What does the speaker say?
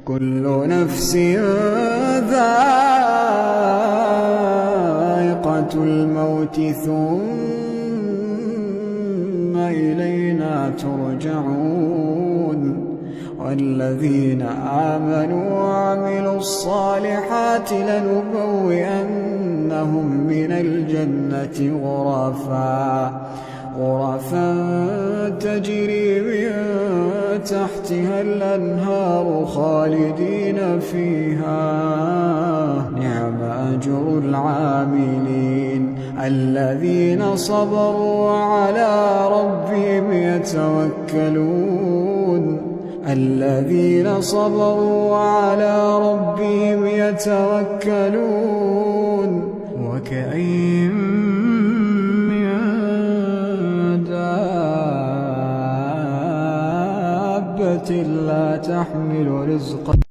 كل نفس ذائقة الموت ثم إلينا ترجعون والذين آمنوا وعملوا الصالحات لنبوئنهم من الجنة غرفا تجري من تحتها الأنهار خالدين فيها نعم أجر العاملين الذين صبروا وعلى ربهم يتوكلون وكأين من دابة لا تحمل رزقها